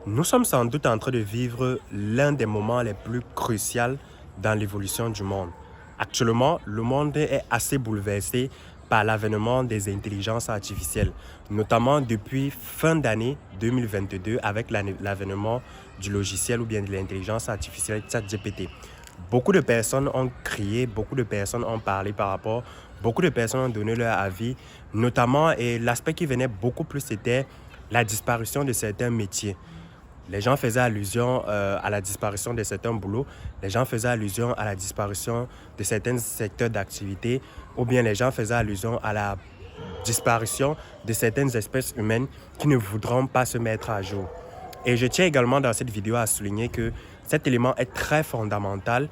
Nous sommes sans doute en train de vivre l'un des moments les plus cruciaux dans l'évolution du monde. Actuellement, le monde est assez bouleversé par l'avènement des intelligences artificielles, notamment depuis fin d'année 2022 avec l'avènement du logiciel ou bien de l'intelligence artificielle ChatGPT. Beaucoup de personnes ont crié, beaucoup de personnes ont parlé par rapport, beaucoup de personnes ont donné leur avis, notamment, et l'aspect qui venait beaucoup plus, c'était la disparition de certains métiers. Les gens faisaient allusion à la disparition de certains boulots, les gens faisaient allusion à la disparition de certains secteurs d'activité, ou bien les gens faisaient allusion à la disparition de certaines espèces humaines qui ne voudront pas se mettre à jour. Et je tiens également dans cette vidéo à souligner que cet élément est très fondamental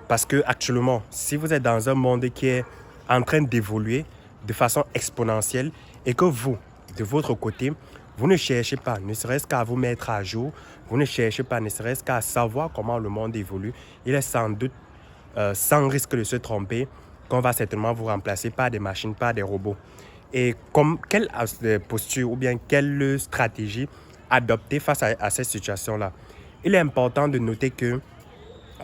parce que actuellement, si vous êtes dans un monde qui est en train d'évoluer de façon exponentielle et que vous, de votre côté, vous ne cherchez pas, ne serait-ce qu'à vous mettre à jour, vous ne cherchez pas, ne serait-ce qu'à savoir comment le monde évolue, il est sans doute, sans risque de se tromper, qu'on va certainement vous remplacer par des machines, par des robots. Et quelle posture ou bien quelle stratégie adopter face à cette situation-là? Il est important de noter que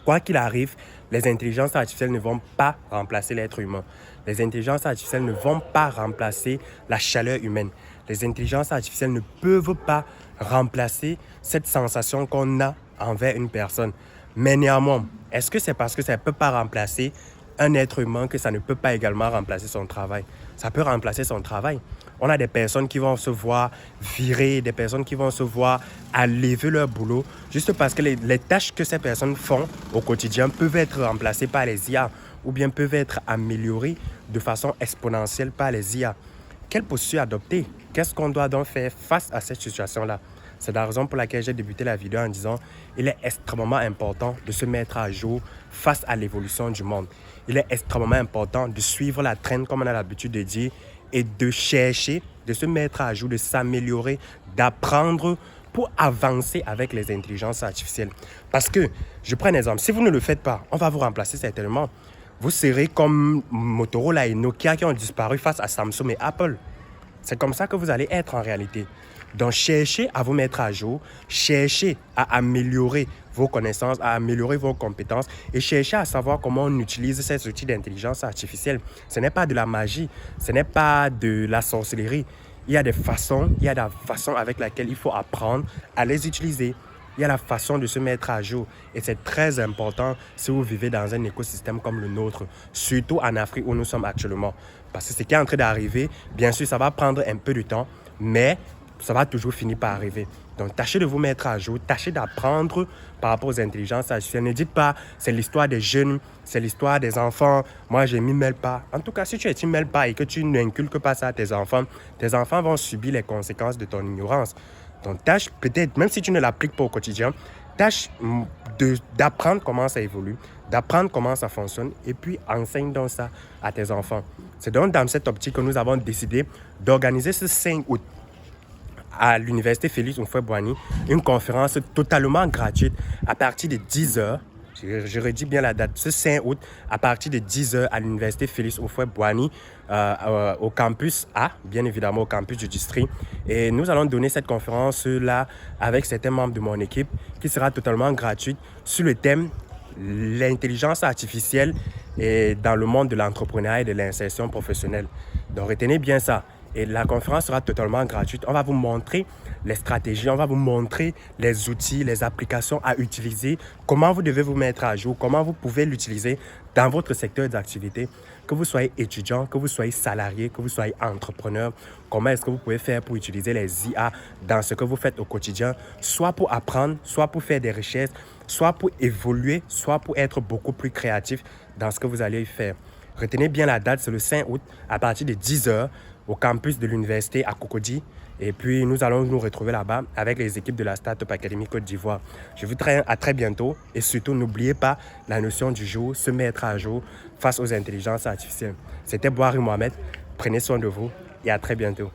quoi qu'il arrive, les intelligences artificielles ne vont pas remplacer l'être humain. Les intelligences artificielles ne vont pas remplacer la chaleur humaine. Les intelligences artificielles ne peuvent pas remplacer cette sensation qu'on a envers une personne. Mais néanmoins, est-ce que c'est parce que ça ne peut pas remplacer un être humain que ça ne peut pas également remplacer son travail? Ça peut remplacer son travail. On a des personnes qui vont se voir virer, des personnes qui vont se voir enlever leur boulot, juste parce que les tâches que ces personnes font au quotidien peuvent être remplacées par les IA ou bien peuvent être améliorées de façon exponentielle par les IA. Quelle posture adopter? Qu'est-ce qu'on doit donc faire face à cette situation-là? C'est la raison pour laquelle j'ai débuté la vidéo en disant il est extrêmement important de se mettre à jour face à l'évolution du monde. Il est extrêmement important de suivre la traîne, comme on a l'habitude de dire, et de chercher, de se mettre à jour, de s'améliorer, d'apprendre pour avancer avec les intelligences artificielles. Parce que, je prends un exemple, si vous ne le faites pas, on va vous remplacer certainement. Vous serez comme Motorola et Nokia qui ont disparu face à Samsung et Apple. C'est comme ça que vous allez être en réalité. Donc, cherchez à vous mettre à jour, cherchez à améliorer vos connaissances, à améliorer vos compétences et cherchez à savoir comment on utilise ces outils d'intelligence artificielle. Ce n'est pas de la magie, ce n'est pas de la sorcellerie. Il y a des façons avec lesquelles il faut apprendre à les utiliser. Il y a la façon de se mettre à jour et c'est très important si vous vivez dans un écosystème comme le nôtre, surtout en Afrique où nous sommes actuellement. Parce que ce qui est en train d'arriver, bien sûr, ça va prendre un peu de temps, mais ça va toujours finir par arriver. Donc, tâchez de vous mettre à jour, tâchez d'apprendre par rapport aux intelligences artificielles. Ne dites pas, c'est l'histoire des jeunes, c'est l'histoire des enfants, moi je ne m'y mêle pas. En tout cas, si tu ne t'y mêles pas et que tu n'inculques pas ça à tes enfants vont subir les conséquences de ton ignorance. Donc, tâche peut-être, même si tu ne l'appliques pas au quotidien, tâche d'apprendre comment ça évolue, d'apprendre comment ça fonctionne et puis enseigne donc ça à tes enfants. C'est donc dans cette optique que nous avons décidé d'organiser ce 5 août à l'université Félix Houphouët-Boigny une conférence totalement gratuite à partir de 10h. Je redis bien la date, ce 5 août, à partir de 10h à l'université Félix Houphouët-Boigny, au campus A, bien évidemment au campus du district. Et nous allons donner cette conférence-là avec certains membres de mon équipe qui sera totalement gratuite sur le thème l'intelligence artificielle et dans le monde de l'entrepreneuriat et de l'insertion professionnelle. Donc retenez bien ça. Et la conférence sera totalement gratuite. On va vous montrer les stratégies, on va vous montrer les outils, les applications à utiliser, comment vous devez vous mettre à jour, comment vous pouvez l'utiliser dans votre secteur d'activité, que vous soyez étudiant, que vous soyez salarié, que vous soyez entrepreneur, comment est-ce que vous pouvez faire pour utiliser les IA dans ce que vous faites au quotidien, soit pour apprendre, soit pour faire des recherches, soit pour évoluer, soit pour être beaucoup plus créatif dans ce que vous allez faire. Retenez bien la date, c'est le 5 août à partir de 10h au campus de l'université à Cocody. Et puis, nous allons nous retrouver là-bas avec les équipes de la Startup Academy Côte d'Ivoire. Je vous dis à très bientôt et surtout, n'oubliez pas la notion du jour, se mettre à jour face aux intelligences artificielles. C'était Boari Mohamed. Prenez soin de vous et à très bientôt.